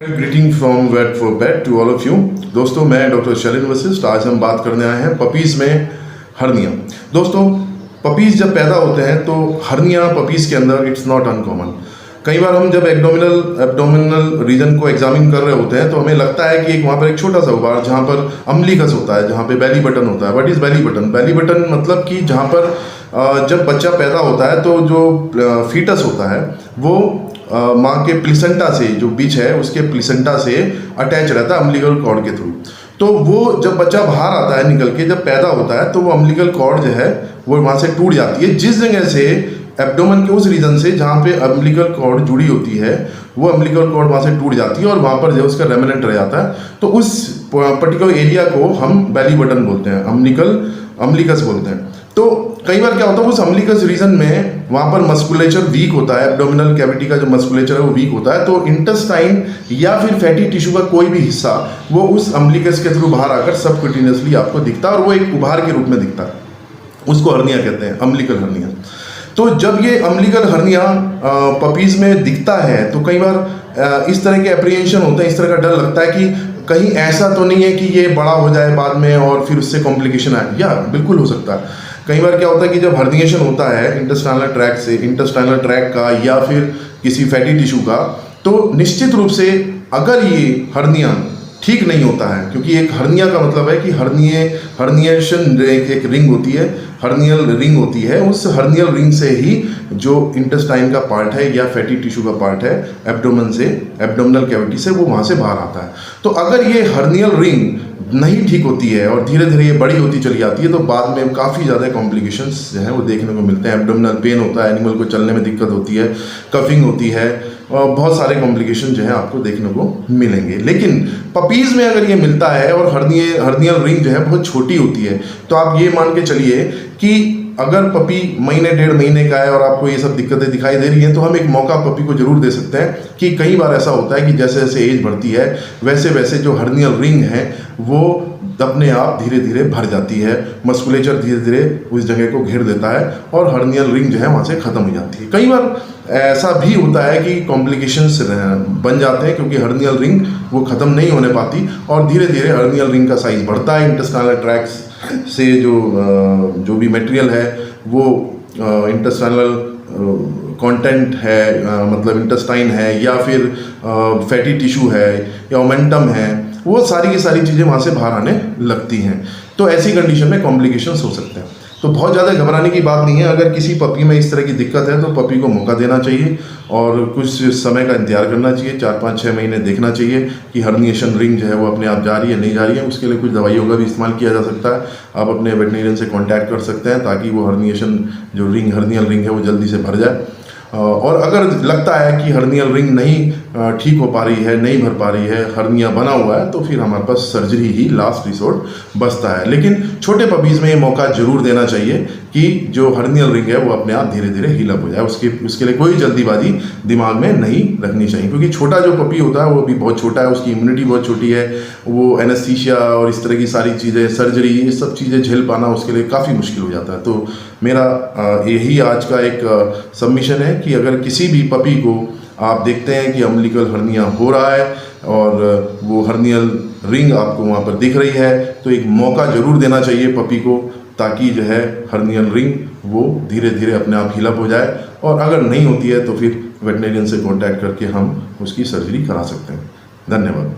Greeting from wait for bet to all of you. दोस्तों, मैं doctor Shailendra Vashishtha. आज हम बात करने आए हैं पपीज़ में हर्निया। दोस्तों, पपीज़ जब पैदा होते हैं तो हर्निया पपीज़ के अंदर इट्स नॉट अनकॉमन। कई बार हम जब एब्डोमिनल रीजन को एग्जामिन कर रहे होते हैं तो हमें लगता है कि वहाँ पर एक छोटा सा उबार जहाँ पर अम्बिलिकस होता है, जहाँ पे बेली बटन होता है। What is belly button? Belly button मतलब कि जहाँ पर जब बच्चा पैदा होता है तो जो फीटस होता है वो माँ के प्लेसेंटा से, जो बीच है उसके प्लेसेंटा से अटैच रहता है अम्बिलिकल कॉर्ड के थ्रू। तो वो जब बच्चा बाहर आता है निकल के, जब पैदा होता है तो वो अम्बिलिकल कॉर्ड जो है वो वहाँ से टूट जाती है। जिस जगह से एब्डोमेन के उस रीजन से जहाँ पे अम्बिलिकल कॉर्ड जुड़ी होती है वो अम्बिलिकल कॉर्ड वहाँ से टूट जाती है और वहाँ पर जो उसका रेमिनेंट रह जाता है। तो उस पर्टिकुलर एरिया को हम बेली बटन बोलते हैं, अम्बिलिकस बोलते हैं। तो कई बार क्या होता है, उस अम्बिलिकस रीजन में वहाँ पर मस्कुलेचर वीक होता है, एब्डोमिनल कैविटी का जो मस्कुलेचर है वो वीक होता है। तो इंटेस्टाइन या फिर फैटी टिश्यू का कोई भी हिस्सा वो उस अम्बिलिकस के थ्रू बाहर आकर सबक्यूटेनियसली आपको दिखता है और वो एक उभार के रूप में दिखता है। उसको हर्निया कहते हैं, अम्बिलिकल हर्निया। तो जब ये अम्बिलिकल हर्निया पपीज़ में दिखता है तो कई बार इस तरह के एप्रीहेंशन होते हैं, इस तरह का डर लगता है कि कहीं ऐसा तो नहीं है कि ये बड़ा हो जाए बाद में और फिर उससे कॉम्प्लिकेशन आए। या बिल्कुल हो सकता है। कई बार क्या होता है कि जब हर्निएशन होता है इंटेस्टाइनल ट्रैक का या फिर किसी फैटी टिश्यू का, तो निश्चित रूप से अगर ये हर्निया ठीक नहीं होता है, क्योंकि एक हर्निया का मतलब है कि हर्निएशन एक रिंग होती है, हर्नियल रिंग होती है। उस हर्नियल रिंग से ही जो इंटेस्टाइन का पार्ट है या फैटी टिश्यू का पार्ट है एब्डोमेन से, एब्डोमिनल कैविटी से, वो वहाँ से बाहर आता है। तो अगर ये हर्नियल रिंग नहीं ठीक होती है और धीरे धीरे ये बड़ी होती चली जाती है तो बाद में काफ़ी ज़्यादा कॉम्प्लिकेशंस जो हैं वो देखने को मिलते हैं। एब्डोमिनल पेन होता है, एनिमल को चलने में दिक्कत होती है, कफिंग होती है और बहुत सारे कॉम्प्लिकेशन जो है आपको देखने को मिलेंगे। लेकिन पपीज़ में अगर ये मिलता है और हर्नियल रिंग जो है बहुत छोटी होती है तो आप ये मान के चलिए कि अगर पपी महीने डेढ़ महीने का है और आपको ये सब दिक्कतें दिखाई दे रही हैं तो हम एक मौका पपी को जरूर दे सकते हैं। कि कई बार ऐसा होता है कि जैसे जैसे एज बढ़ती है वैसे वैसे जो हर्नियल रिंग है वो अपने आप धीरे धीरे भर जाती है, मस्कुलेचर धीरे धीरे उस जगह को घेर देता है और हर्नियल रिंग जो है वहाँ से ख़त्म हो जाती है। कई बार ऐसा भी होता है कि कॉम्प्लिकेशंस बन जाते हैं क्योंकि हर्नियल रिंग वो ख़त्म नहीं होने पाती और धीरे धीरे हर्नियल रिंग का साइज़ बढ़ता है। इंटेस्टाइनल ट्रैक्स से जो भी मटेरियल है वो इंटेस्टाइनल कंटेंट है, मतलब इंटेस्टाइन है या फिर फैटी टिश्यू है या ओमेंटम है, वो सारी की सारी चीज़ें वहाँ से बाहर आने लगती हैं। तो ऐसी कंडीशन में कॉम्प्लिकेशंस हो सकते हैं। तो बहुत ज़्यादा घबराने की बात नहीं है। अगर किसी पपी में इस तरह की दिक्कत है तो पपी को मौका देना चाहिए और कुछ समय का इंतजार करना चाहिए, 4-5-6 महीने देखना चाहिए कि हर्निएशन रिंग जो है वो अपने आप जा रही है नहीं जा रही है। उसके लिए कुछ दवाइयों का भी इस्तेमाल किया जा सकता है। आप अपने वेटनेरियन से कॉन्टैक्ट कर सकते हैं ताकि वो हर्निएशन जो हर्नियल रिंग है वो जल्दी से भर जाए। और अगर लगता है कि हर्नियल रिंग नहीं ठीक हो पा रही है, नहीं भर पा रही है, हर्निया बना हुआ है, तो फिर हमारे पास सर्जरी ही लास्ट रिसोर्ट बचता है। लेकिन छोटे पपीज़ में ये मौका जरूर देना चाहिए कि जो हर्नियल रिंग है वो अपने आप धीरे धीरे हील अप हो जाए। उसके लिए कोई जल्दीबाजी दिमाग में नहीं रखनी चाहिए, क्योंकि छोटा जो पपी होता है वो भी बहुत छोटा है, उसकी इम्यूनिटी बहुत छोटी है। वो एनेस्थीसिया और इस तरह की सारी चीज़ें, सर्जरी, ये सब चीज़ें झेल पाना उसके लिए काफ़ी मुश्किल हो जाता है। तो मेरा यही आज का एक सबमिशन है कि अगर किसी भी पपी को आप देखते हैं कि अम्बिलिकल हर्निया हो रहा है और वो हर्नियल रिंग आपको वहाँ पर दिख रही है तो एक मौका ज़रूर देना चाहिए पपी को, ताकि जो है हर्नियल रिंग वो धीरे धीरे अपने आप हील अप हो जाए। और अगर नहीं होती है तो फिर वेटनेरियन से कॉन्टैक्ट करके हम उसकी सर्जरी करा सकते हैं। धन्यवाद।